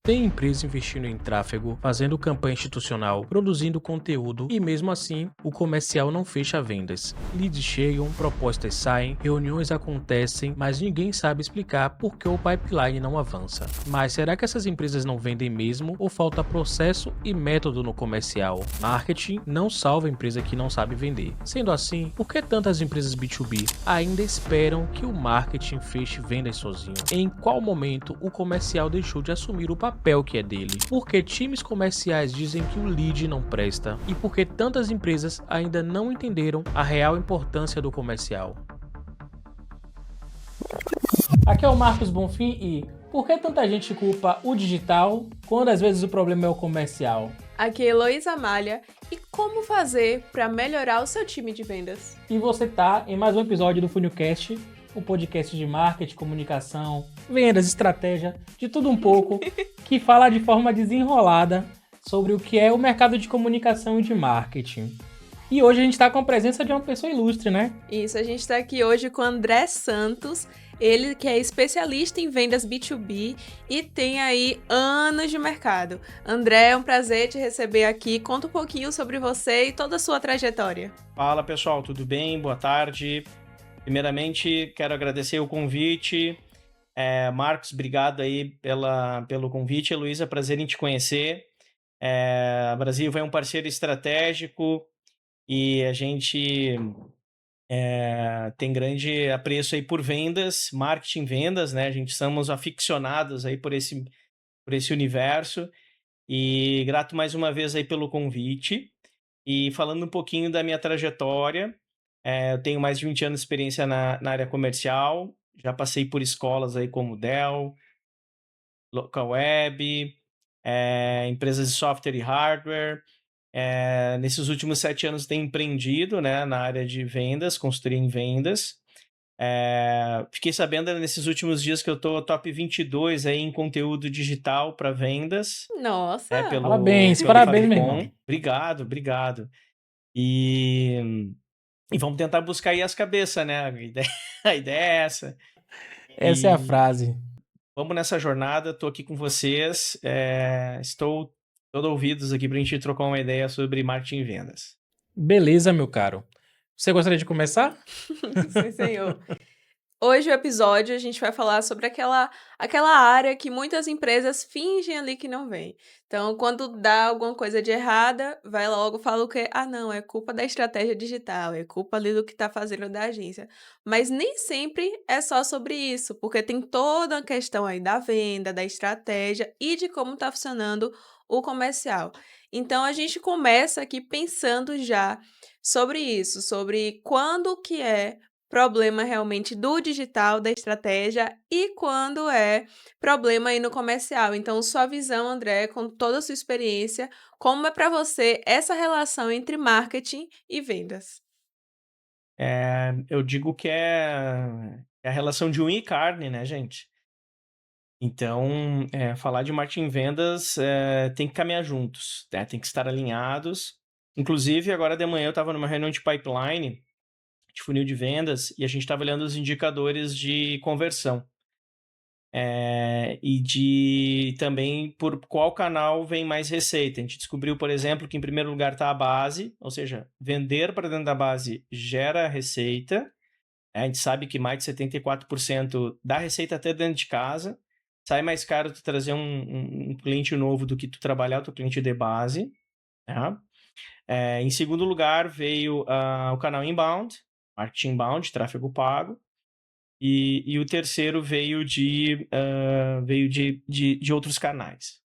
Tem empresa investindo em tráfego, fazendo campanha institucional, produzindo conteúdo e mesmo assim o comercial não fecha vendas. Leads chegam, propostas saem, reuniões acontecem, mas ninguém sabe explicar por que o pipeline não avança. Mas será que essas empresas não vendem mesmo ou falta processo e método no comercial? Marketing não salva a empresa que não sabe vender. Sendo assim, por que tantas empresas B2B ainda esperam que o marketing feche vendas sozinho? Em qual momento o comercial deixou de assumir o papel que é dele? Por que times comerciais dizem que o lead não presta? E por que tantas empresas ainda não entenderam a real importância do comercial? Aqui é o Marcos Bonfim e por que tanta gente culpa o digital quando às vezes o problema é o comercial? Aqui é Heloísa Malha e como fazer para melhorar o seu time de vendas? E você tá em mais um episódio do Funilcast, o podcast de marketing, comunicação, vendas, estratégia, de tudo um pouco, que fala de forma desenrolada sobre o que é o mercado de comunicação e de marketing. E hoje a gente está com a presença de uma pessoa ilustre, né? Isso, a gente está aqui hoje com o André Santos, ele que é especialista em vendas B2B e tem aí anos de mercado. André, é um prazer te receber aqui. Conta um pouquinho sobre você e toda a sua trajetória. Fala pessoal, tudo bem? Boa tarde. Primeiramente, quero agradecer o convite. Marcos, obrigado aí pelo convite. Heloísa, prazer em te conhecer. A Brasil é um parceiro estratégico e a gente tem grande apreço aí por vendas, marketing vendas, né? A gente somos aficionados aí por esse universo e grato mais uma vez aí pelo convite. E falando um pouquinho da minha trajetória, eu tenho mais de 20 anos de experiência na área comercial, já passei por escolas aí como Dell, Local Web, empresas de software e hardware. Nesses últimos 7 anos tenho empreendido, né, na área de vendas, consultoria em vendas. Fiquei sabendo nesses últimos dias que eu estou top 22 aí em conteúdo digital para vendas, Nossa! Parabéns, pelo parabéns, meu Fabicon. irmão. Obrigado, obrigado. E vamos tentar buscar aí as cabeças, né? A ideia é essa. Essa é a E frase. vamos nessa jornada, estou aqui com vocês. Estou todo ouvidos aqui para a gente trocar uma ideia sobre marketing e vendas. Beleza, meu caro. Você gostaria de começar? Sim, senhor. Hoje o episódio a gente vai falar sobre aquela área que muitas empresas fingem ali que não vem. Então, quando dá alguma coisa de errada, vai logo fala o quê? Ah, não, é culpa da estratégia digital, é culpa ali do que está fazendo da agência. Mas nem sempre é só sobre isso, porque tem toda a questão aí da venda, da estratégia e de como está funcionando o comercial. Então, a gente começa aqui pensando já sobre isso, sobre quando que é problema realmente do digital, da estratégia e quando é problema aí no comercial. Então, sua visão, André, com toda a sua experiência, como é para você essa relação entre marketing e vendas? Eu digo que é a relação de unha e carne, né, gente? Então, falar de marketing e vendas tem que caminhar juntos, né? Tem que estar alinhados. Inclusive, agora de manhã eu estava numa reunião de pipeline, de funil de vendas, e a gente estava olhando os indicadores de conversão. E de também por qual canal vem mais receita. A gente descobriu, por exemplo, que em primeiro lugar está a base, ou seja, vender para dentro da base gera receita. A gente sabe que mais de 74% da receita até dentro de casa. Sai mais caro tu trazer um cliente novo do que tu trabalhar o teu cliente de base. Tá? Em segundo lugar veio o canal inbound, marketing inbound, tráfego pago. E o terceiro veio de outros canais.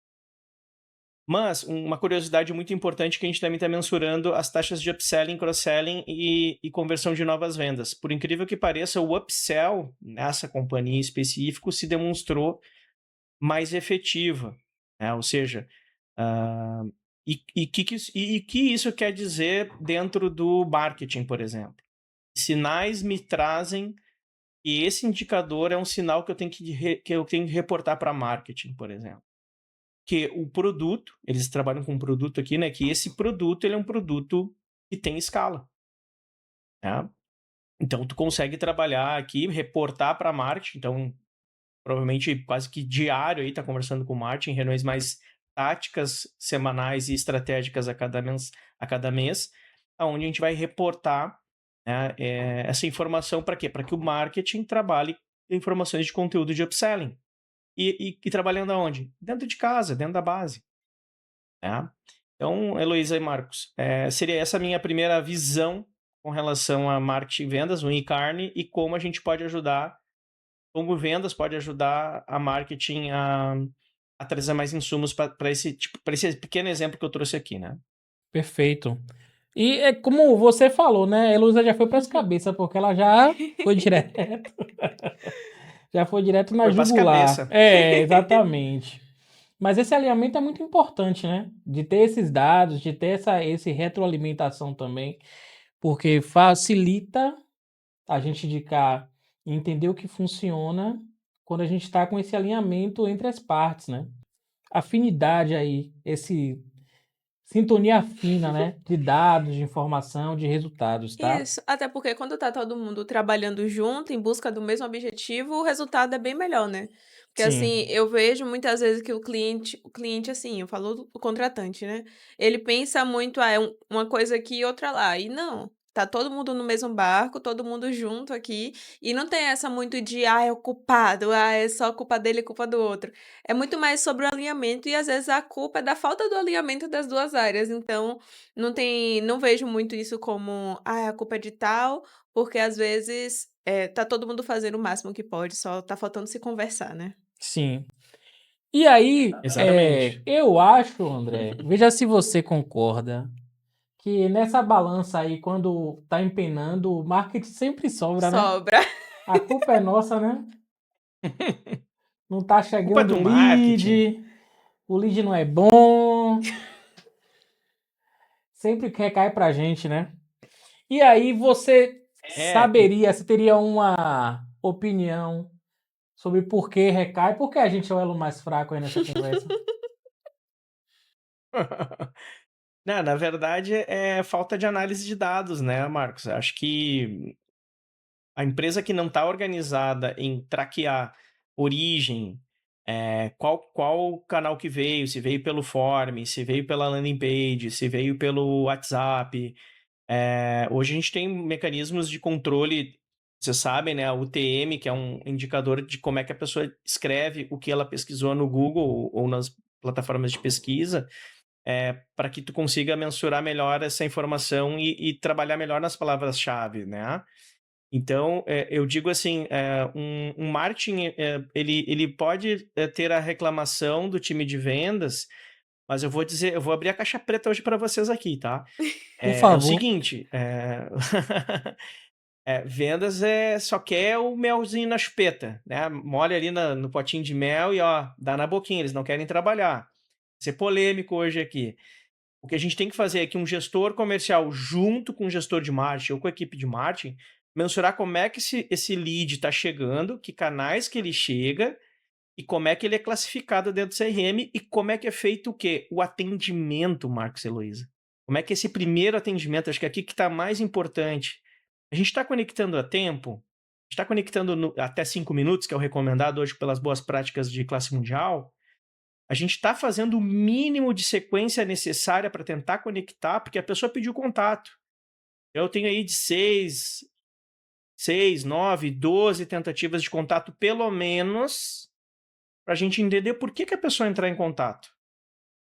Mas uma curiosidade muito importante que a gente também está mensurando as taxas de upselling, cross-selling e conversão de novas vendas. Por incrível que pareça, o upsell nessa companhia em específico se demonstrou mais efetiva, né? Ou seja, que isso quer dizer dentro do marketing, por exemplo? Sinais me trazem e esse indicador é um sinal que eu tenho que reportar para marketing, por exemplo. Que o produto, eles trabalham com um produto aqui, né? Que esse produto ele é um produto que tem escala. Né? Então, tu consegue trabalhar aqui, reportar para marketing. Então, provavelmente quase que diário, está conversando com o Martin, reuniões mais táticas, semanais e estratégicas a cada mês, onde a gente vai reportar, né, essa informação para quê? Para que o marketing trabalhe informações de conteúdo de upselling. E trabalhando aonde? Dentro de casa, dentro da base. Né? Então, Heloísa e Marcos, seria essa a minha primeira visão com relação a marketing e vendas, o e-carne, e como a gente pode ajudar, como vendas pode ajudar a marketing a trazer mais insumos para esse pequeno exemplo que eu trouxe aqui, né? Perfeito. E é como você falou, né? A Heloísa já foi para as cabeças, porque ela já foi direto. Já foi direto na Foi para as jugular. cabeças. Exatamente. Mas esse alinhamento é muito importante, né? De ter esses dados, de ter esse retroalimentação também, porque facilita a gente indicar e entender o que funciona quando a gente está com esse alinhamento entre as partes, né? Afinidade aí, esse sintonia fina, né? De dados, de informação, de resultados, tá? Isso, até porque quando tá todo mundo trabalhando junto, em busca do mesmo objetivo, o resultado é bem melhor, né? Porque assim, Sim, eu vejo muitas vezes que o cliente assim, eu falo o contratante, né? Ele pensa muito, uma coisa aqui e outra lá. E não, tá todo mundo no mesmo barco, todo mundo junto aqui, e não tem essa muito de, é o culpado, é só culpa dele e culpa do outro. É muito mais sobre o alinhamento e às vezes a culpa é da falta do alinhamento das duas áreas. Então, não vejo muito isso como, a culpa é de tal, porque às vezes, tá todo mundo fazendo o máximo que pode, só tá faltando se conversar, né. sim. E aí, Exatamente. eu acho, André, veja se você concorda, que nessa balança aí, quando tá empenando, o marketing sempre sobra, né? Sobra. A culpa é nossa, né? Não tá Culpa chegando do marketing. o lead não é bom, sempre recai pra gente, né? E aí você É, você teria uma opinião sobre por que recai? Por que a gente é o elo mais fraco aí nessa conversa? não, na verdade é falta de análise de dados, né, Marcos? Acho que a empresa que não está organizada em traquear origem, qual canal que veio, se veio pelo form, se veio pela landing page, se veio pelo WhatsApp. Hoje a gente tem mecanismos de controle, vocês sabem, né? A UTM, que é um indicador de como é que a pessoa escreve o que ela pesquisou no Google ou nas plataformas de pesquisa, para que tu consiga mensurar melhor essa informação e trabalhar melhor nas palavras-chave, né? Então, eu digo assim, um marketing, ele pode ter a reclamação do time de vendas, mas eu vou abrir a caixa preta hoje para vocês aqui, tá? Por É o favor. seguinte, vendas só quer o melzinho na chupeta, né? Molha ali no potinho de mel e ó, dá na boquinha, eles não querem trabalhar. Vou ser polêmico hoje aqui. O que a gente tem que fazer é que um gestor comercial, junto com o gestor de marketing ou com a equipe de marketing, mensurar como é que esse lead está chegando, que canais que ele chega e como é que ele é classificado dentro do CRM e como é que é feito o quê? O atendimento, Marcos e Heloísa. Como é que esse primeiro atendimento, acho que é aqui que está mais importante. A gente está conectando a tempo, está conectando até 5 minutos, que é o recomendado hoje pelas boas práticas de classe mundial. A gente está fazendo o mínimo de sequência necessária para tentar conectar, porque a pessoa pediu contato. Eu tenho aí de 6, 9, 12 tentativas de contato, pelo menos, para a gente entender por que a pessoa entrar em contato.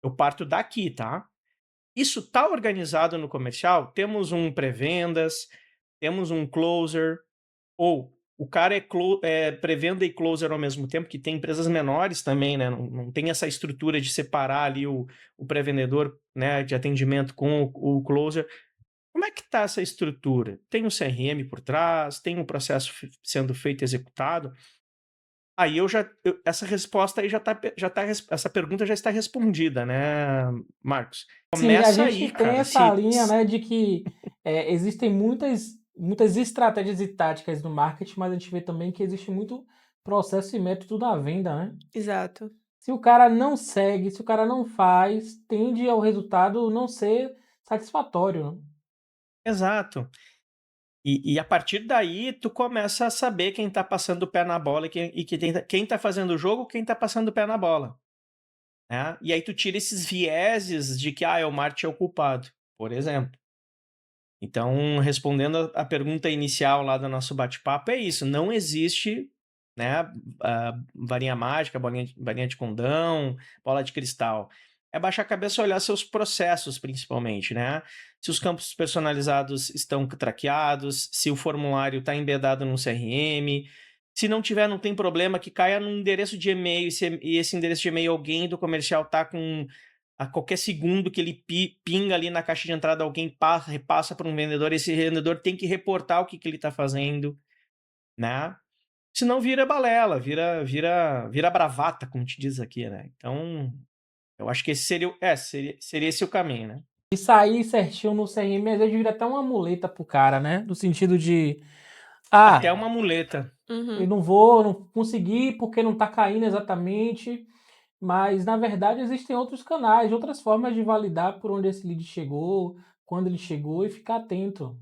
Eu parto daqui, tá? Isso está organizado no comercial? Temos um pré-vendas, temos um closer, ou o cara é pré-venda e closer ao mesmo tempo, que tem empresas menores também, né? Não tem essa estrutura de separar ali o pré-vendedor, né, de atendimento com o closer. Como é que está essa estrutura? Tem um CRM por trás? Tem um processo sendo feito e executado? Aí essa resposta aí essa pergunta já está respondida, né, Marcos? Sim, a Começa gente aí, tem cara. essa linha, né, de que existem muitas estratégias e táticas no marketing, mas a gente vê também que existe muito processo e método na venda, né? Exato. Se o cara não segue, se o cara não faz, tende ao resultado não ser satisfatório, né? Exato. E a partir daí, tu começa a saber quem tá passando o pé na bola quem tá fazendo o jogo, quem tá passando o pé na bola, né? E aí tu tira esses vieses de que, o marketing é o culpado, por exemplo. Então, respondendo a pergunta inicial lá do nosso bate-papo, é isso, não existe, né, varinha mágica, bolinha de condão, bola de cristal. É baixar a cabeça e olhar seus processos, principalmente, né? Se os campos personalizados estão traqueados, se o formulário está embedado no CRM, se não tiver, não tem problema, que caia num endereço de e-mail, e esse endereço de e-mail alguém do comercial tá com a qualquer segundo que ele pinga ali na caixa de entrada, alguém repassa para um vendedor, esse vendedor tem que reportar o que ele está fazendo, né? Senão vira balela, vira bravata, como te diz aqui, né? Então, eu acho que esse seria esse o caminho, né? E sair certinho no CRM, às vezes vira até uma muleta pro cara, né? No sentido de, Até uma muleta. eu não consegui porque não tá caindo exatamente. Mas, na verdade, existem outros canais, outras formas de validar por onde esse lead chegou, quando ele chegou e ficar atento.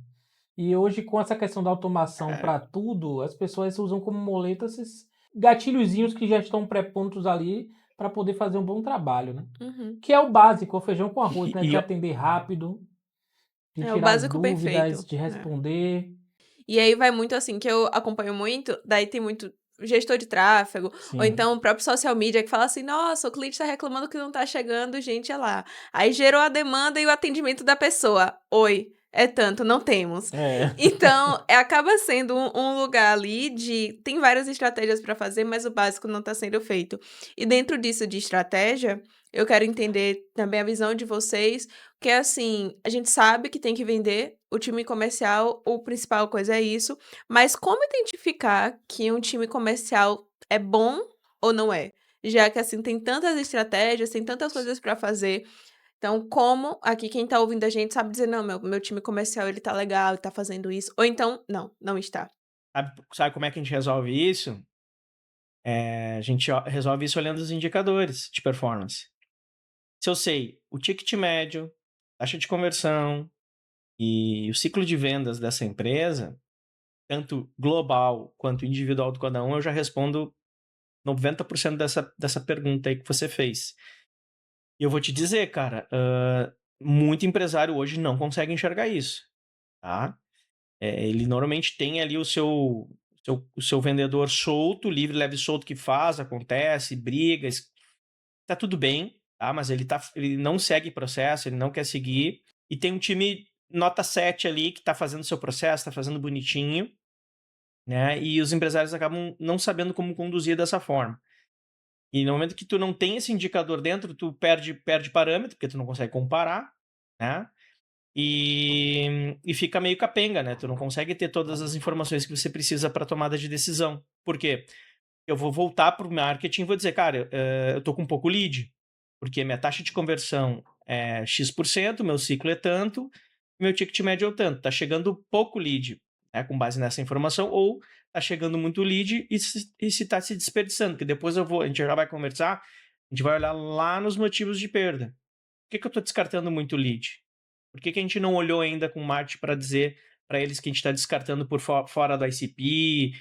E hoje, com essa questão da automação para tudo, as pessoas usam como muleta esses gatilhozinhos que já estão pré-prontos ali para poder fazer um bom trabalho, né? Que é o básico, o feijão com arroz, né? De atender rápido, de É o tirar as básico dúvidas, perfeito. de responder. E aí vai muito assim, que eu acompanho muito, daí tem muito gestor de tráfego, Sim. ou então o próprio social media que fala assim, nossa, o cliente tá reclamando que não tá chegando gente é lá. Aí gerou a demanda e o atendimento da pessoa. Oi, é tanto, não temos. Então, acaba sendo um lugar ali de... Tem várias estratégias para fazer, mas o básico não tá sendo feito. E dentro disso de estratégia, eu quero entender também a visão de vocês, que é assim, a gente sabe que tem que vender, o time comercial, o principal coisa é isso, mas como identificar que um time comercial é bom ou não é? Já que assim tem tantas estratégias, tem tantas coisas para fazer. Então, como aqui quem tá ouvindo a gente sabe dizer, não, meu time comercial ele tá legal, ele tá fazendo isso, ou então, não está. Sabe como é que a gente resolve isso? A gente resolve isso olhando os indicadores de performance. Se eu sei o ticket médio, taxa de conversão e o ciclo de vendas dessa empresa, tanto global quanto individual de cada um, eu já respondo 90% dessa pergunta aí que você fez. E eu vou te dizer, cara, muito empresário hoje não consegue enxergar isso, tá? Ele normalmente tem ali o seu vendedor solto, livre, leve e solto, que faz, acontece, briga, tá tudo bem, tá? Mas ele não segue processo, ele não quer seguir. E tem um time nota 7 ali que tá fazendo seu processo, tá fazendo bonitinho, né? E os empresários acabam não sabendo como conduzir dessa forma. E no momento que tu não tem esse indicador dentro, tu perde parâmetro, porque tu não consegue comparar, né? E fica meio capenga, né? Tu não consegue ter todas as informações que você precisa para tomada de decisão. Por quê? Eu vou voltar para o marketing e vou dizer, cara, eu tô com pouco lead, porque minha taxa de conversão é X%, meu ciclo é tanto, meu ticket médio é tanto. Tá chegando pouco lead, né, com base nessa informação, ou tá chegando muito lead e se tá se desperdiçando, que depois a gente já vai conversar, a gente vai olhar lá nos motivos de perda. Por que eu tô descartando muito lead? Por que a gente não olhou ainda com o marketing para dizer para eles que a gente está descartando por fora do ICP,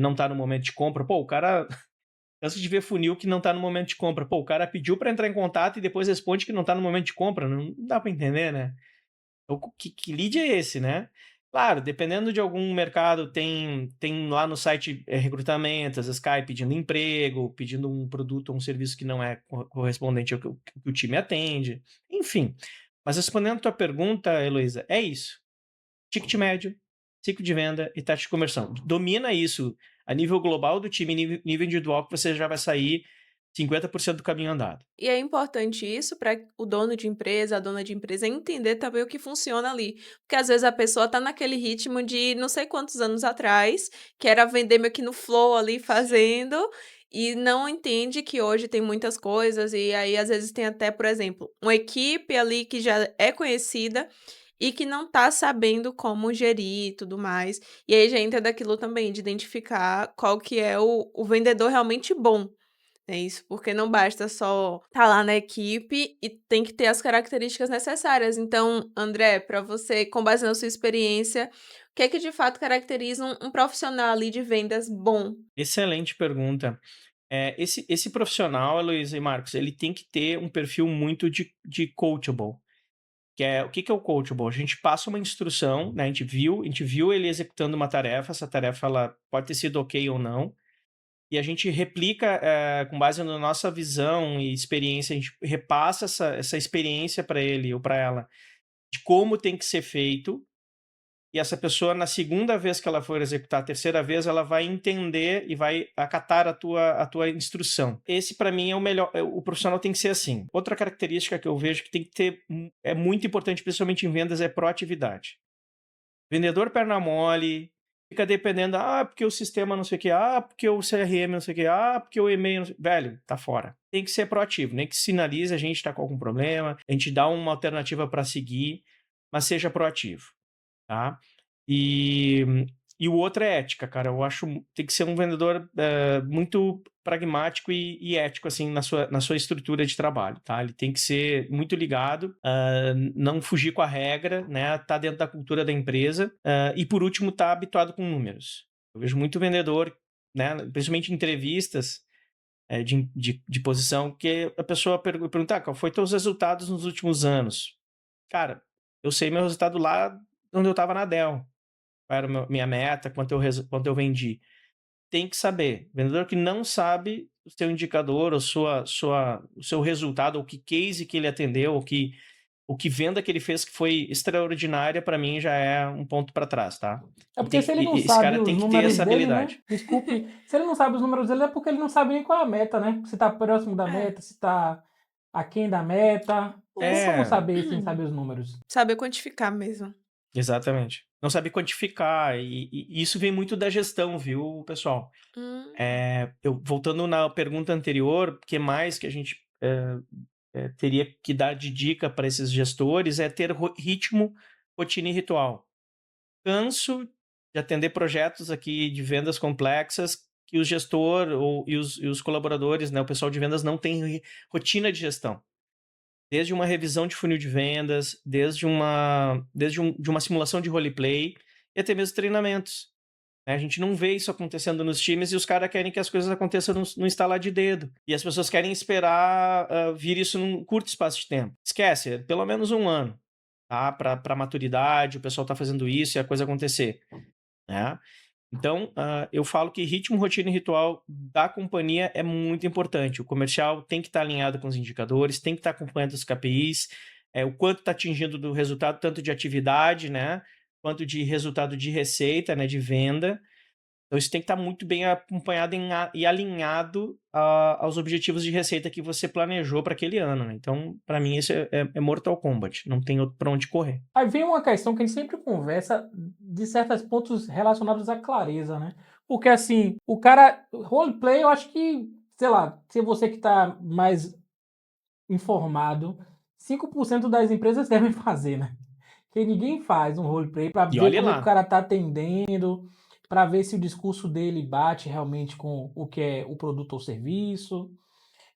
não está no momento de compra? Pô, o cara... Canso de ver funil que não está no momento de compra. Pô, o cara pediu para entrar em contato e depois responde que não está no momento de compra. Não dá para entender, né? Então, que lead é esse, né? Claro, dependendo de algum mercado, tem lá no site recrutamento, às vezes cai pedindo emprego, pedindo um produto ou um serviço que não é correspondente ao que o time atende. Enfim. Mas respondendo a tua pergunta, Heloísa, é isso. Ticket médio, ciclo de venda e taxa de conversão. Domina isso a nível global do time, nível individual, que você já vai sair 50% do caminho andado. E é importante isso para o dono de empresa, a dona de empresa entender também o que funciona ali. Porque às vezes a pessoa tá naquele ritmo de não sei quantos anos atrás, que era vender meio que no flow ali fazendo, e não entende que hoje tem muitas coisas, e aí às vezes tem até, por exemplo, uma equipe ali que já é conhecida e que não tá sabendo como gerir e tudo mais. E aí já entra daquilo também, de identificar qual que é o vendedor realmente bom. É isso, porque não basta só estar lá na equipe e tem que ter as características necessárias. Então, André, para você, com base na sua experiência, o que é que de fato caracteriza um profissional ali de vendas bom? Excelente pergunta. Esse profissional, Luiz e Marcos, ele tem que ter um perfil muito de coachable. O que que é o coachable? A gente passa uma instrução, né? A gente viu ele executando uma tarefa, essa tarefa ela pode ter sido ok ou não, e a gente replica com base na nossa visão e experiência, a gente repassa essa experiência para ele ou para ela de como tem que ser feito, e essa pessoa, na segunda vez que ela for executar, a terceira vez, ela vai entender e vai acatar a tua instrução. Esse, para mim, é o melhor. O profissional tem que ser assim. Outra característica que eu vejo que tem que ter, é muito importante, principalmente em vendas, é proatividade. Vendedor perna mole, fica dependendo, porque o sistema não sei o que, porque o CRM não sei o que, porque o e-mail não sei... Velho, tá fora. Tem que ser proativo, nem que sinalize a gente tá com algum problema, a gente dá uma alternativa para seguir, mas seja proativo. Tá? E, e o outro é ética, cara. Eu acho que tem que ser um vendedor muito pragmático e ético, assim, na sua estrutura de trabalho, tá? Ele tem que ser muito ligado, não fugir com a regra, né? Tá dentro da cultura da empresa e, por último, tá habituado com números. Eu vejo muito vendedor, né? Principalmente em entrevistas de posição, que a pessoa pergunta, qual foi teus resultados nos últimos anos? Cara, eu sei meu resultado lá onde eu estava na Dell. Qual era a minha meta, quanto eu vendi. Tem que saber. Vendedor que não sabe o seu indicador, o seu resultado, o que case que ele atendeu, o que venda que ele fez que foi extraordinária, para mim já é um ponto para trás, tá? É porque se ele não Esse sabe cara os tem que ter números essa dele, né? habilidade. Desculpe. Se ele não sabe os números dele, é porque ele não sabe nem qual é a meta, né? Se tá próximo da meta, se tá aquém da meta. Não tem como saber sem saber os números. Saber quantificar mesmo. Exatamente. Não sabe quantificar, e isso vem muito da gestão, viu, pessoal? Voltando na pergunta anterior, o que mais que a gente teria que dar de dica para esses gestores é ter ritmo, rotina e ritual. Canso de atender projetos aqui de vendas complexas que o gestor e os colaboradores, né, o pessoal de vendas não tem rotina de gestão. Desde uma revisão de funil de vendas, desde uma simulação de roleplay e até mesmo treinamentos. A gente não vê isso acontecendo nos times e os caras querem que as coisas aconteçam no instalar de dedo. E as pessoas querem esperar vir isso num curto espaço de tempo. Esquece, pelo menos um ano, tá? Para maturidade, o pessoal tá fazendo isso e a coisa acontecer. Né? Então, eu falo que ritmo, rotina e ritual da companhia é muito importante. O comercial tem que estar alinhado com os indicadores, tem que estar acompanhando os KPIs, o quanto está atingindo do resultado, tanto de atividade, né, quanto de resultado de receita, né, de venda. Então, isso tem que estar muito bem acompanhado e alinhado aos objetivos de receita que você planejou para aquele ano. Né? Então, para mim, isso é Mortal Kombat. Não tem para onde correr. Aí vem uma questão que a gente sempre conversa de certos pontos relacionados à clareza, né? Porque assim, o cara... Roleplay, eu acho que, sei lá, se você que tá mais informado, 5% das empresas devem fazer, né? Porque ninguém faz um roleplay para ver como é que o cara tá atendendo, para ver se o discurso dele bate realmente com o que é o produto ou serviço,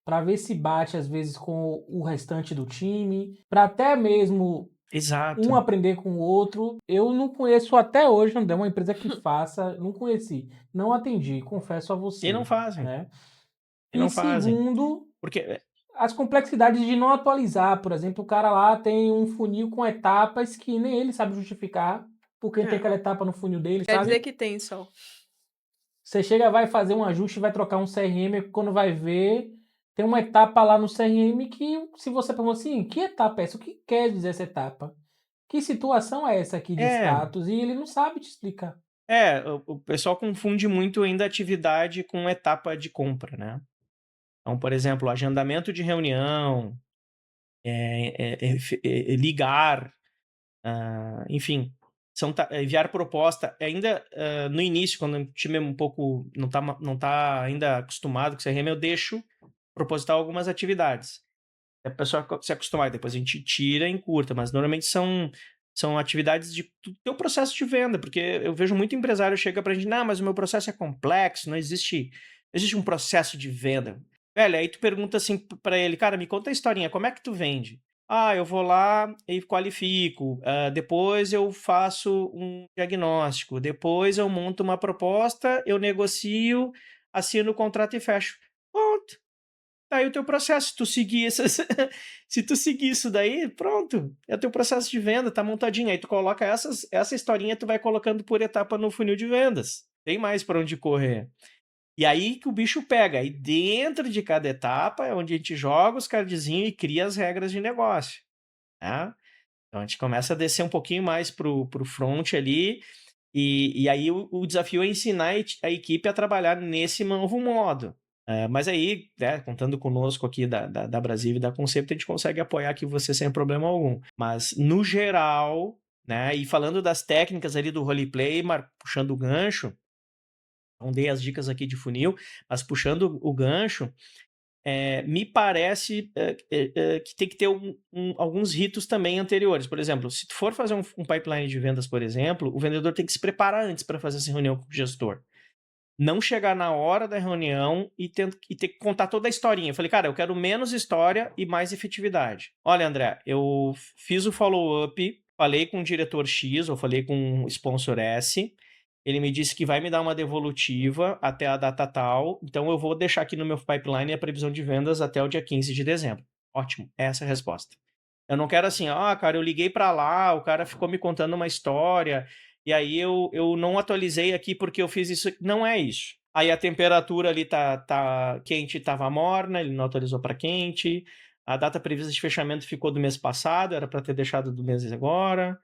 para ver se bate às vezes com o restante do time, para até mesmo um aprender com o outro. Eu não conheço até hoje, não é uma empresa que faça, não conheci, não atendi, confesso a você. E não fazem. Né? E não fazem. Segundo, porque as complexidades de não atualizar. Por exemplo, o cara lá tem um funil com etapas que nem ele sabe justificar porque tem aquela etapa no funil dele, Quer sabe? dizer que tem só. Você chega, vai fazer um ajuste, vai trocar um CRM, quando vai ver, tem uma etapa lá no CRM que, se você pergunta assim, que etapa é essa? O que quer dizer essa etapa? Que situação é essa aqui de status? E ele não sabe te explicar. O pessoal confunde muito ainda atividade com etapa de compra, né? Então, por exemplo, agendamento de reunião, ligar, enfim, enviar proposta. Ainda no início, quando o time é um pouco não tá ainda acostumado com o CRM, eu deixo proposital algumas atividades. A pessoa se acostumar, depois a gente tira e encurta, mas normalmente são atividades do teu processo de venda, porque eu vejo muito empresário chega pra gente, mas o meu processo é complexo, não existe um processo de venda. Velho, aí tu pergunta assim pra ele, cara, me conta a historinha, como é que tu vende? Ah, eu vou lá e qualifico, depois eu faço um diagnóstico, depois eu monto uma proposta, eu negocio, assino o contrato e fecho. Pronto, tá aí o teu processo. Se tu seguir essas, se tu seguir isso daí, pronto, é o teu processo de venda, tá montadinho. Aí tu coloca essa historinha, tu vai colocando por etapa no funil de vendas. Tem mais para onde correr. E aí que o bicho pega. Aí dentro de cada etapa é onde a gente joga os cardzinhos e cria as regras de negócio, né? Então a gente começa a descer um pouquinho mais pro front ali, e aí o desafio é ensinar a equipe a trabalhar nesse novo modo. Mas aí, né, contando conosco aqui da Brasil e da Concept, a gente consegue apoiar aqui você sem problema algum. Mas, no geral, né, e falando das técnicas ali do roleplay, puxando o gancho, não dei as dicas aqui de funil, mas puxando o gancho, me parece que tem que ter alguns ritos também anteriores. Por exemplo, se tu for fazer um pipeline de vendas, por exemplo, o vendedor tem que se preparar antes para fazer essa reunião com o gestor. Não chegar na hora da reunião e ter que contar toda a historinha. Eu falei, cara, eu quero menos história e mais efetividade. Olha, André, eu fiz o follow-up, falei com o diretor X, ou falei com o sponsor S, ele me disse que vai me dar uma devolutiva até a data tal, então eu vou deixar aqui no meu pipeline a previsão de vendas até o dia 15 de dezembro. Ótimo, essa é a resposta. Eu não quero assim, cara, eu liguei para lá, o cara ficou me contando uma história, e aí eu não atualizei aqui porque eu fiz isso. Não é isso. Aí a temperatura ali tá quente, estava morna, ele não atualizou para quente. A data prevista de fechamento ficou do mês passado, era para ter deixado do mês agora.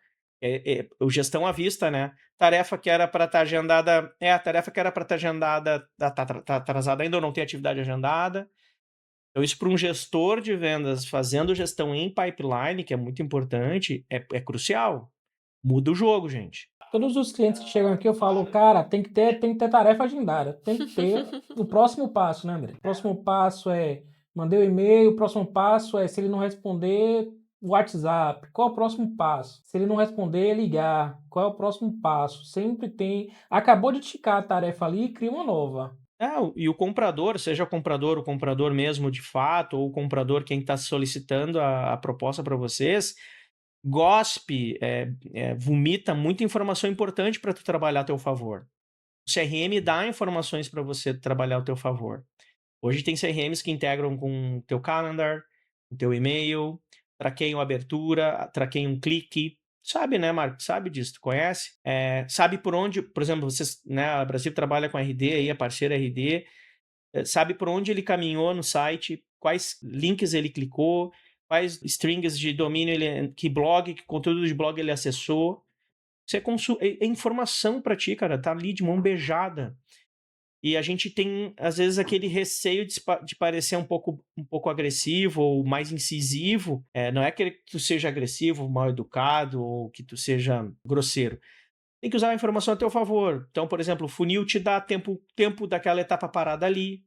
O gestão à vista, né? Tarefa que era para estar agendada. A tarefa que era para estar agendada tá atrasada ainda ou não tem atividade agendada. Então, isso para um gestor de vendas fazendo gestão em pipeline, que é muito importante, é crucial. Muda o jogo, gente. Todos os clientes que chegam aqui, eu falo, cara, tem que ter tarefa agendada. Tem que ter o próximo passo, né, André? O próximo passo é mandei o e-mail, o próximo passo é, se ele não responder, WhatsApp. Qual é o próximo passo? Se ele não responder, ligar. Qual é o próximo passo? Sempre tem. Acabou de ticar a tarefa ali e cria uma nova. E o comprador, seja o comprador mesmo de fato, ou o comprador quem está solicitando a proposta para vocês, gospe, vomita muita informação importante para tu trabalhar a teu favor. O CRM dá informações para você trabalhar ao teu favor. Hoje tem CRMs que integram com o teu calendar, o teu e-mail, traqueiam abertura, traqueiam clique. Sabe, né, Marco? Sabe disso, tu conhece? Sabe por onde, por exemplo, vocês, né, a Brasil trabalha com a RD aí, a parceira RD, sabe por onde ele caminhou no site, quais links ele clicou, quais strings de domínio que conteúdo de blog ele acessou. É informação para ti, cara, tá ali de mão beijada. E a gente tem, às vezes, aquele receio de parecer um pouco agressivo ou mais incisivo. Não é que tu seja agressivo, mal educado ou que tu seja grosseiro. Tem que usar a informação a teu favor. Então, por exemplo, o funil te dá tempo daquela etapa parada ali.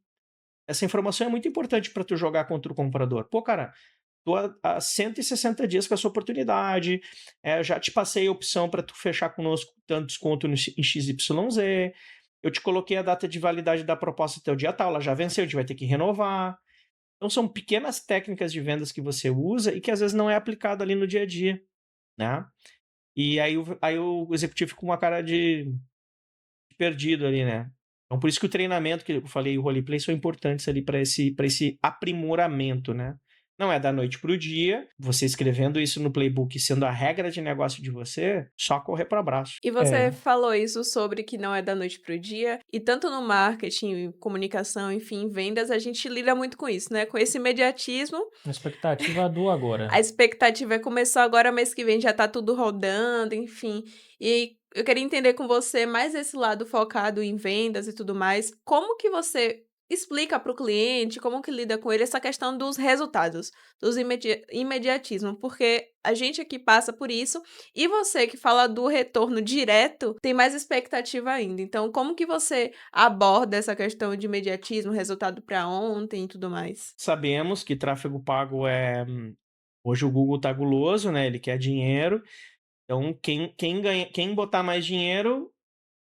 Essa informação é muito importante para tu jogar contra o comprador. Pô, cara, tô há 160 dias com essa oportunidade, já te passei a opção para tu fechar conosco dando desconto em XYZ, eu te coloquei a data de validade da proposta até o dia tal, ela já venceu, a gente vai ter que renovar. Então são pequenas técnicas de vendas que você usa e que às vezes não é aplicado ali no dia a dia, né? E aí o executivo fica com uma cara de perdido ali, né? Então por isso que o treinamento que eu falei e o roleplay são importantes ali para esse aprimoramento, né? Não é da noite para o dia, você escrevendo isso no playbook sendo a regra de negócio de você, só correr para abraço. E você falou isso sobre que não é da noite pro dia, e tanto no marketing, comunicação, enfim, vendas, a gente lida muito com isso, né? Com esse imediatismo. A expectativa do agora. A expectativa é começou agora, mês que vem já tá tudo rodando, enfim. E eu queria entender com você mais esse lado focado em vendas e tudo mais. Como que você explica para o cliente, como que lida com ele essa questão dos resultados, dos imediatismo? Porque a gente aqui passa por isso e você que fala do retorno direto tem mais expectativa ainda. Então, como que você aborda essa questão de imediatismo, resultado para ontem e tudo mais? Sabemos que tráfego pago hoje o Google tá guloso, né? Ele quer dinheiro. Então, quem botar mais dinheiro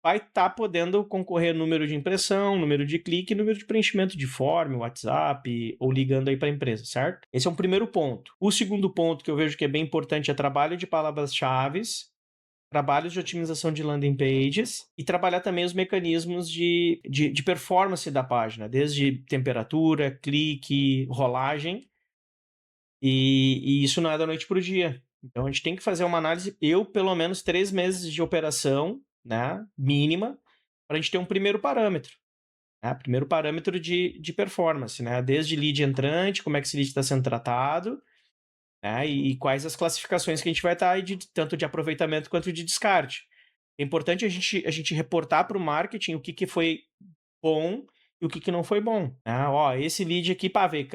vai estar podendo concorrer número de impressão, número de clique, número de preenchimento de form, WhatsApp, ou ligando aí para a empresa, certo? Esse é um primeiro ponto. O segundo ponto que eu vejo que é bem importante é trabalho de palavras-chave, trabalhos de otimização de landing pages e trabalhar também os mecanismos de performance da página, desde temperatura, clique, rolagem, e isso não é da noite para o dia. Então a gente tem que fazer uma análise, pelo menos 3 meses de operação, né, mínima, para a gente ter um primeiro parâmetro. Primeiro parâmetro de performance, né? Desde lead entrante, como é que esse lead está sendo tratado, né? E quais as classificações que a gente vai estar aí, tanto de aproveitamento quanto de descarte. É importante a gente reportar para o marketing o que foi bom e o que não foi bom. Esse lead aqui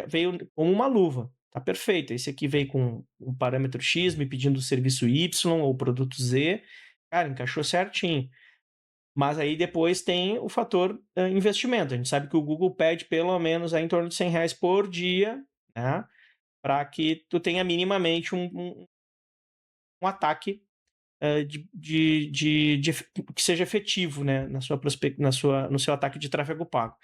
veio como uma luva, tá perfeito. Esse aqui veio com um parâmetro X, me pedindo o serviço Y ou o produto Z. Cara, encaixou certinho. Mas aí depois tem o fator investimento. A gente sabe que o Google pede pelo menos em torno de R$100 por dia, né? Para que tu tenha minimamente um ataque que seja efetivo, né, no seu ataque de tráfego pago.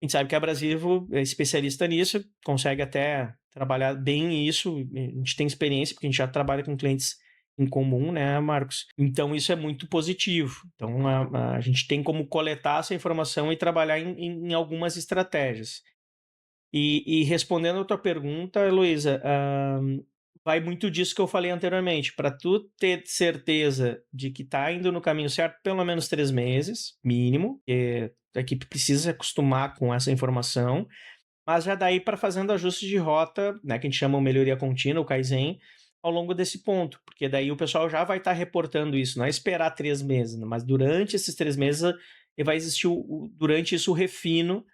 A gente sabe que a Brasivo é especialista nisso, consegue até trabalhar bem isso, a gente tem experiência, porque a gente já trabalha com clientes em comum, né, Marcos? Então isso é muito positivo. Então a gente tem como coletar essa informação e trabalhar em algumas estratégias. E respondendo a tua pergunta, Heloísa, vai muito disso que eu falei anteriormente. Para tu ter certeza de que está indo no caminho certo, pelo menos 3 meses, mínimo, porque a equipe precisa se acostumar com essa informação, mas já daí para fazendo ajustes de rota, né, que a gente chama de melhoria contínua, o Kaizen, ao longo desse ponto, porque daí o pessoal já vai estar reportando isso, não é esperar 3 meses, mas durante esses 3 meses vai existir, durante isso, o refino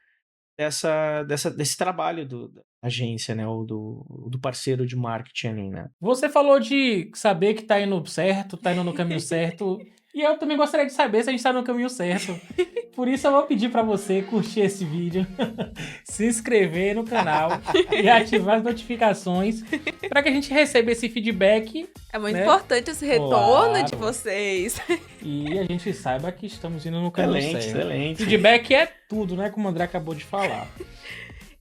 desse trabalho da agência, né, ou do parceiro de marketing ali, né? Você falou de saber que tá indo certo, tá indo no caminho certo, e eu também gostaria de saber se a gente tá no caminho certo. Por isso eu vou pedir pra você curtir esse vídeo, se inscrever no canal e ativar as notificações para que a gente receba esse feedback. É muito né? importante esse retorno Claro. de vocês. E a gente saiba que estamos indo no caminho certo. Excelente. Feedback é tudo, né? Como o André acabou de falar.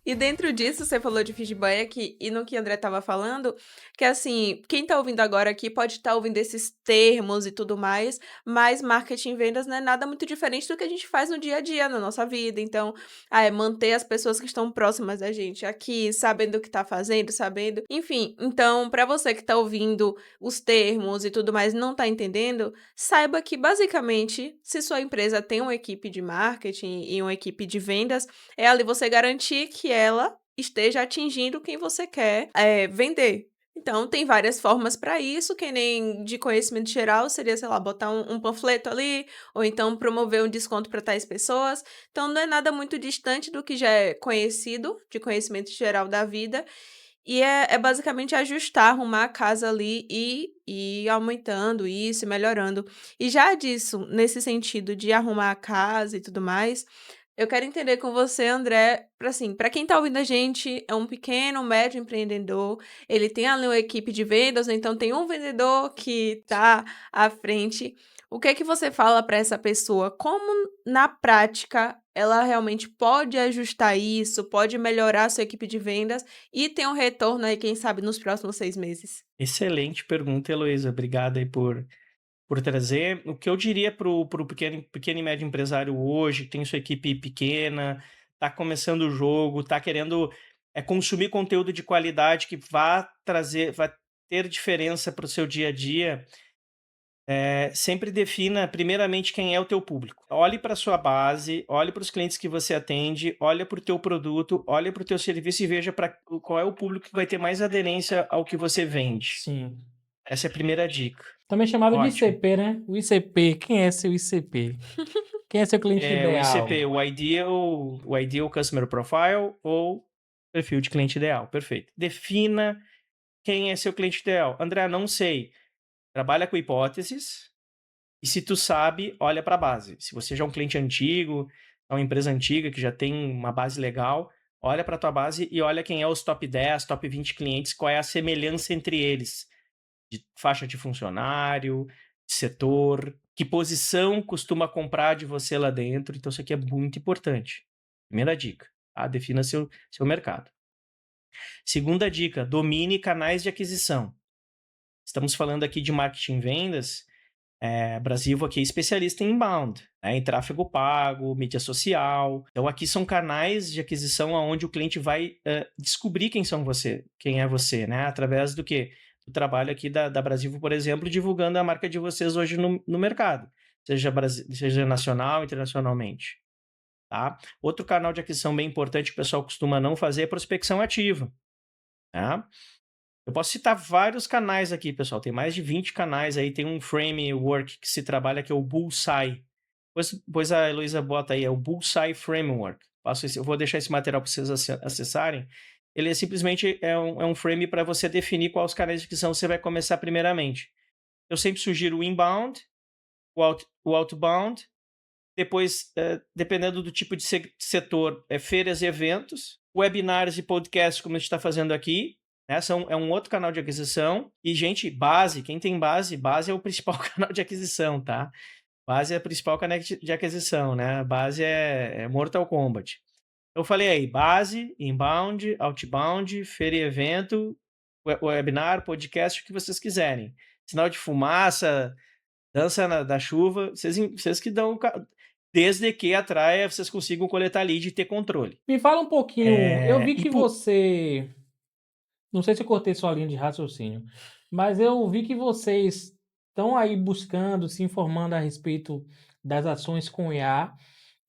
E dentro disso, você falou de feedback e no que o André tava falando, que assim, quem tá ouvindo agora aqui pode estar ouvindo esses termos e tudo mais, mas marketing e vendas não é nada muito diferente do que a gente faz no dia a dia, na nossa vida. Então, é manter as pessoas que estão próximas da gente aqui, sabendo o que tá fazendo, sabendo. Enfim, então, para você que tá ouvindo os termos e tudo mais e não tá entendendo, saiba que basicamente, se sua empresa tem uma equipe de marketing e uma equipe de vendas, é ali você garantir que ela esteja atingindo quem você quer vender. Então, tem várias formas para isso, que nem de conhecimento geral seria, sei lá, botar um panfleto ali, ou então promover um desconto para tais pessoas. Então, não é nada muito distante do que já é conhecido, de conhecimento geral da vida, e é basicamente ajustar, arrumar a casa ali e ir aumentando isso, e melhorando. E já disso, nesse sentido de arrumar a casa e tudo mais, eu quero entender com você, André, para quem tá ouvindo a gente, é um pequeno, médio empreendedor, ele tem ali uma equipe de vendas, ou então tem um vendedor que tá à frente. O que é que você fala para essa pessoa? Como, na prática, ela realmente pode ajustar isso, pode melhorar a sua equipe de vendas e ter um retorno aí, quem sabe, nos próximos 6 meses? Excelente pergunta, Heloísa. Obrigado aí por trazer. O que eu diria para o pequeno e médio empresário hoje, que tem sua equipe pequena, está começando o jogo, está querendo consumir conteúdo de qualidade que vai ter diferença para o seu dia a dia, sempre defina primeiramente quem é o teu público. Olhe para a sua base, olhe para os clientes que você atende, olhe para o teu produto, olhe para o teu serviço e veja qual é o público que vai ter mais aderência ao que você vende. Sim. Essa é a primeira dica. Também chamado de Ótimo. ICP, né? O ICP. Quem é seu ICP? Quem é seu cliente ideal? O ICP, o Ideal Customer Profile ou perfil de cliente ideal. Perfeito. Defina quem é seu cliente ideal. André, não sei. Trabalha com hipóteses e se tu sabe, olha para a base. Se você já é um cliente antigo, é uma empresa antiga que já tem uma base legal, olha para a tua base e olha quem é os top 10, top 20 clientes, qual é a semelhança entre eles. De faixa de funcionário, setor, que posição costuma comprar de você lá dentro. Então, isso aqui é muito importante. Primeira dica, tá? Defina seu mercado. Segunda dica, domine canais de aquisição. Estamos falando aqui de marketing e vendas. Brasil aqui é especialista em inbound, né? Em tráfego pago, mídia social. Então, aqui são canais de aquisição onde o cliente vai descobrir quem é você, né? Através do quê? Do trabalho aqui da Brasil, por exemplo, divulgando a marca de vocês hoje no mercado, seja nacional, internacionalmente. Tá? Outro canal de aquisição bem importante que o pessoal costuma não fazer é prospecção ativa. Tá? Eu posso citar vários canais aqui, pessoal. Tem mais de 20 canais aí. Tem um framework que se trabalha que é o Bullseye. Depois a Heloísa bota aí, é o Bullseye Framework. Eu vou deixar esse material para vocês acessarem. Ele simplesmente é um frame para você definir quais canais de aquisição você vai começar primeiramente. Eu sempre sugiro o inbound, o outbound. Depois, dependendo do tipo de setor, feiras e eventos, webinars e podcasts, como a gente está fazendo aqui. É um outro canal de aquisição. E, gente, base, quem tem base é o principal canal de aquisição, tá? Base é o principal canal de aquisição, né? Base é Mortal Kombat. Eu falei aí, base, inbound, outbound, feira e evento, webinar, podcast, o que vocês quiserem. Sinal de fumaça, dança da chuva, vocês que dão... Desde que atraia, vocês consigam coletar lead e ter controle. Me fala um pouquinho, eu vi que você... Não sei se eu cortei sua linha de raciocínio, mas eu vi que vocês estão aí buscando, se informando a respeito das ações com IA.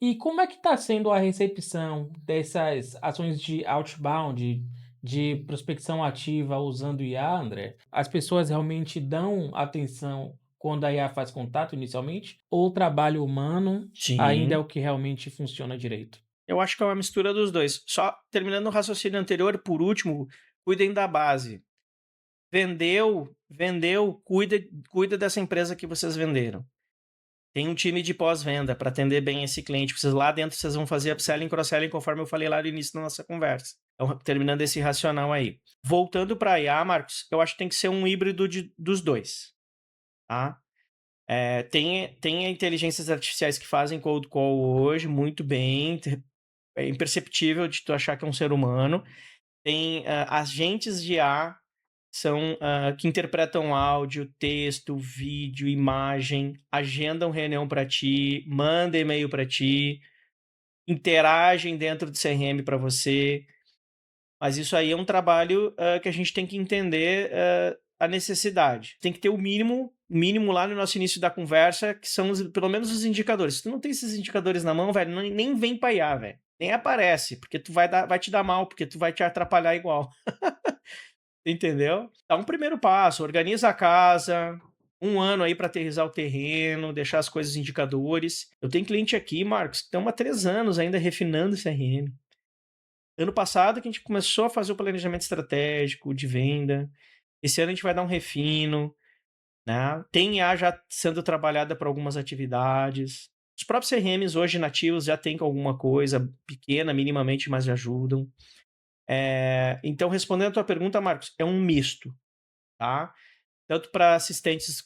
E como é que está sendo a recepção dessas ações de outbound, de prospecção ativa usando IA, André? As pessoas realmente dão atenção quando a IA faz contato inicialmente? Ou o trabalho humano ainda é o que realmente funciona direito? Eu acho que é uma mistura dos dois. Só terminando o raciocínio anterior, por último, cuidem da base. Vendeu, cuida dessa empresa que vocês venderam. Tem um time de pós-venda para atender bem esse cliente. Vocês lá dentro vocês vão fazer upselling, cross-selling, conforme eu falei lá no início da nossa conversa. Então, terminando esse racional aí. Voltando para a IA, Marcos, eu acho que tem que ser um híbrido dos dois. Tá? Tem inteligências artificiais que fazem cold call hoje muito bem. É imperceptível de tu achar que é um ser humano. Tem agentes de IA que interpretam áudio, texto, vídeo, imagem, agendam reunião para ti, mandam e-mail para ti, interagem dentro do CRM para você. Mas isso aí é um trabalho que a gente tem que entender a necessidade. Tem que ter o mínimo lá no nosso início da conversa, que são pelo menos os indicadores. Se tu não tem esses indicadores na mão, velho, nem vem pra IA, velho. Nem aparece, porque tu vai te dar mal, porque tu vai te atrapalhar igual. Entendeu? Dá um primeiro passo, organiza a casa, 1 ano aí para aterrissar o terreno, deixar as coisas indicadores. Eu tenho cliente aqui, Marcos, que estão há 3 anos ainda refinando o CRM. Ano passado que a gente começou a fazer o planejamento estratégico de venda. Esse ano a gente vai dar um refino, né? Tem IA já sendo trabalhada para algumas atividades. Os próprios CRMs hoje nativos já tem alguma coisa pequena, minimamente, mas já ajudam. Então, respondendo a tua pergunta, Marcos, é um misto, tá? Tanto para assistentes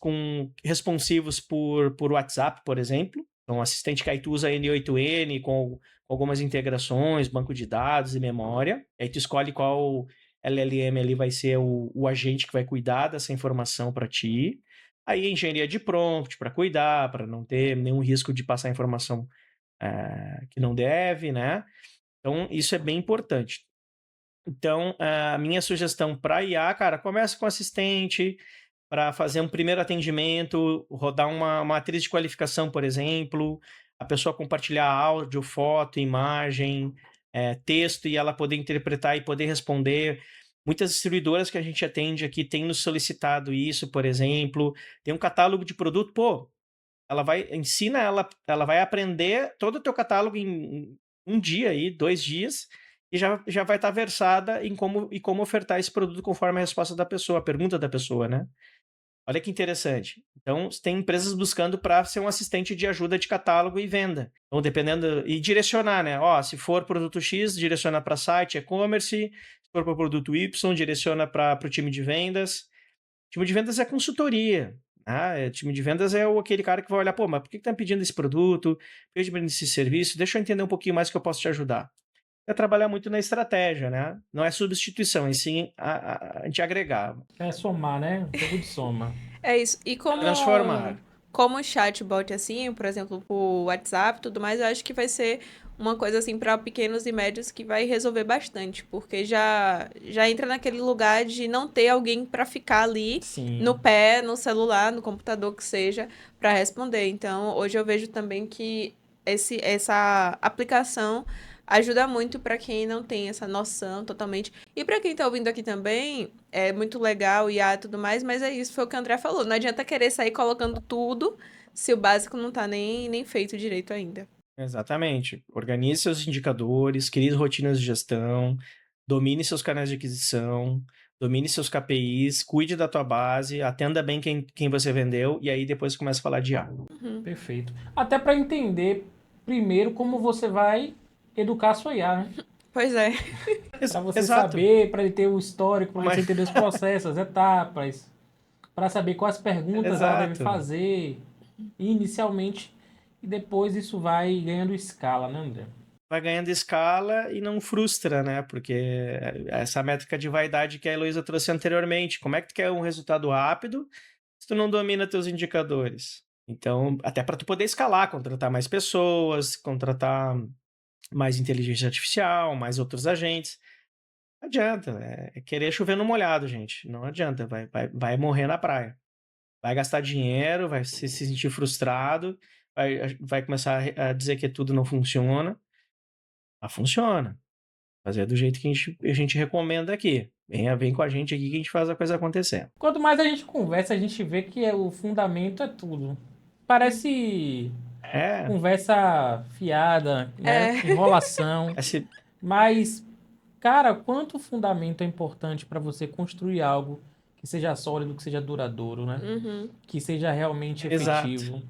responsivos por WhatsApp, por exemplo. Então, assistente que aí tu usa N8N com algumas integrações, banco de dados e memória. Aí tu escolhe qual LLM ali vai ser o agente que vai cuidar dessa informação para ti. Aí engenharia de prompt para cuidar, para não ter nenhum risco de passar informação que não deve, né? Então, isso é bem importante. Então, a minha sugestão para IA, cara, começa com assistente, para fazer um primeiro atendimento, rodar uma matriz de qualificação, por exemplo, a pessoa compartilhar áudio, foto, imagem, texto, e ela poder interpretar e poder responder. Muitas distribuidoras que a gente atende aqui têm nos solicitado isso, por exemplo. Tem um catálogo de produto, pô, ela vai aprender todo o teu catálogo em 1 dia aí, 2 dias, e já vai estar versada em como ofertar esse produto conforme a resposta da pessoa, a pergunta da pessoa, né? Olha que interessante. Então, tem empresas buscando para ser um assistente de ajuda de catálogo e venda. Então, dependendo... E direcionar, né? Se for produto X, direciona para site, e-commerce. Se for para produto Y, direciona para o time de vendas. O time de vendas é consultoria. Time de vendas é aquele cara que vai olhar, pô, mas por que tá me pedindo esse produto? Por que tá pedindo esse serviço? Deixa eu entender um pouquinho mais que eu posso te ajudar. É trabalhar muito na estratégia, né? Não é substituição, e sim a gente agregar, É somar, né? Jogo de soma. É isso. E transformar. como chatbot, assim, por exemplo, por WhatsApp e tudo mais, eu acho que vai ser uma coisa, assim, para pequenos e médios que vai resolver bastante, porque já entra naquele lugar de não ter alguém para ficar ali Sim. no pé, no celular, no computador que seja, para responder. Então, hoje eu vejo também que essa aplicação ajuda muito para quem não tem essa noção totalmente. E para quem tá ouvindo aqui também, é muito legal e tudo mais, mas é isso, foi o que o André falou. Não adianta querer sair colocando tudo se o básico não tá nem feito direito ainda. Exatamente. Organize seus indicadores, crie rotinas de gestão, domine seus canais de aquisição, domine seus KPIs, cuide da tua base, atenda bem quem você vendeu e aí depois começa a falar de IA. Perfeito. Até para entender primeiro como você vai educar a sua IA, né? Pois é. Para você Exato. saber, para ele ter o histórico, para Mas- você entender os processos, as etapas, para saber quais perguntas ela deve Exato. fazer inicialmente e depois isso vai ganhando escala, né, André? Vai ganhando escala e não frustra, né? Porque essa métrica de vaidade que a Heloísa trouxe anteriormente, como é que tu quer um resultado rápido se tu não domina teus indicadores? Então, até para tu poder escalar, contratar mais pessoas, contratar mais inteligência artificial, mais outros agentes. Não adianta, é querer chover no molhado, gente. Não adianta, vai morrer na praia. Vai gastar dinheiro, vai se sentir frustrado, vai começar a dizer que tudo não funciona. Mas funciona. Fazer do jeito que a gente recomenda aqui. Vem com a gente aqui que a gente faz a coisa acontecer. Quanto mais a gente conversa, a gente vê que o fundamento é tudo. Parece É, conversa fiada, né? É. Enrolação. esse, Mas, cara, quanto fundamento é importante para você construir algo que seja sólido, que seja duradouro, né? Uhum. Que seja realmente Exato. efetivo.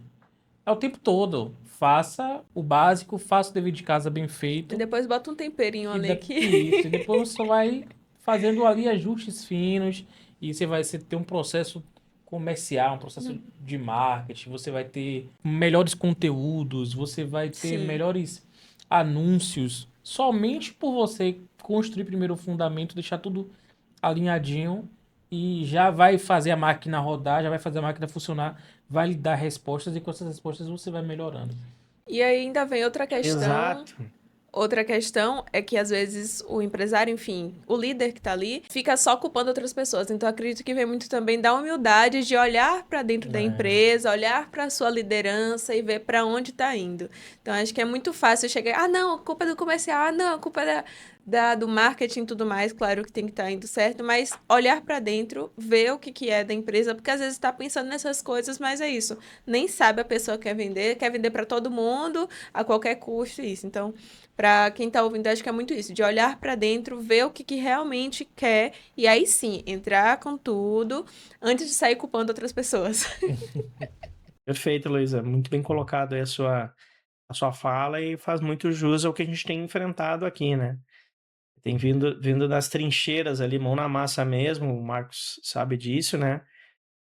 É o tempo todo. Faça o básico, faça o dever de casa bem feito. E depois bota um temperinho ali que... Isso, e depois você vai fazendo ali ajustes finos e você ter um processo comercial, um processo de marketing, você vai ter melhores conteúdos, você vai ter Sim. melhores anúncios, somente por você construir primeiro o fundamento, deixar tudo alinhadinho e já vai fazer a máquina rodar, já vai fazer a máquina funcionar, vai lhe dar respostas e com essas respostas você vai melhorando. E aí ainda vem outra questão. exato. Outra questão é que, às vezes, o empresário, enfim, o líder que tá ali, fica só culpando outras pessoas. Então, acredito que vem muito também da humildade de olhar para dentro da empresa, olhar para sua liderança e ver para onde tá indo. Então, acho que é muito fácil chegar, não, a culpa é do comercial, não, a culpa é do marketing e tudo mais, claro que tem que estar indo certo, mas olhar para dentro, ver o que é da empresa, porque às vezes está pensando nessas coisas, mas é isso, nem sabe a pessoa que quer vender para todo mundo, a qualquer custo, isso. Então, para quem tá ouvindo, acho que é muito isso, de olhar para dentro, ver o que realmente quer, e aí sim, entrar com tudo, antes de sair culpando outras pessoas. Perfeito, Luísa. Muito bem colocado aí a sua fala e faz muito jus ao que a gente tem enfrentado aqui, né? Tem vindo das trincheiras ali, mão na massa mesmo, o Marcos sabe disso, né?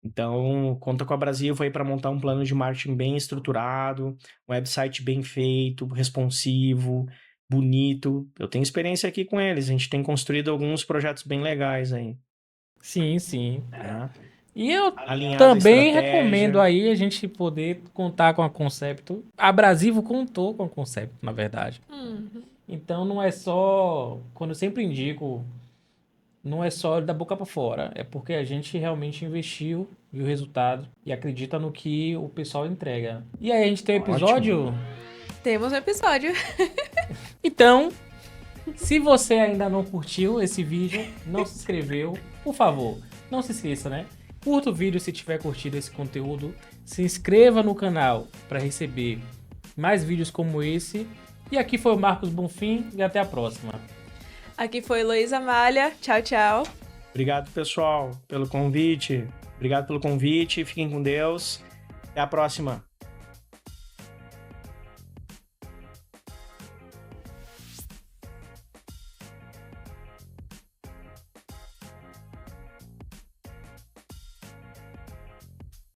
Então, conta com a Brasil aí para montar um plano de marketing bem estruturado, um website bem feito, responsivo, bonito. Eu tenho experiência aqui com eles, a gente tem construído alguns projetos bem legais aí. Sim, sim. Né? E eu Alinhado à também estratégia. recomendo aí a gente poder contar com a Concepto. A Brasivo contou com a Concepto, na verdade. Então não é só, quando eu sempre indico, não é só da boca para fora, é porque a gente realmente investiu, viu o resultado e acredita no que o pessoal entrega. E aí a gente tem um episódio. Temos um episódio. Então, se você ainda não curtiu esse vídeo, não se inscreveu, por favor, não se esqueça, né? Curta o vídeo se tiver curtido esse conteúdo, se inscreva no canal para receber mais vídeos como esse. E aqui foi o Marcos Bonfim e até a próxima. Aqui foi Heloísa Malha. Tchau, tchau. Obrigado, pessoal, pelo convite. Obrigado pelo convite. Fiquem com Deus. Até a próxima.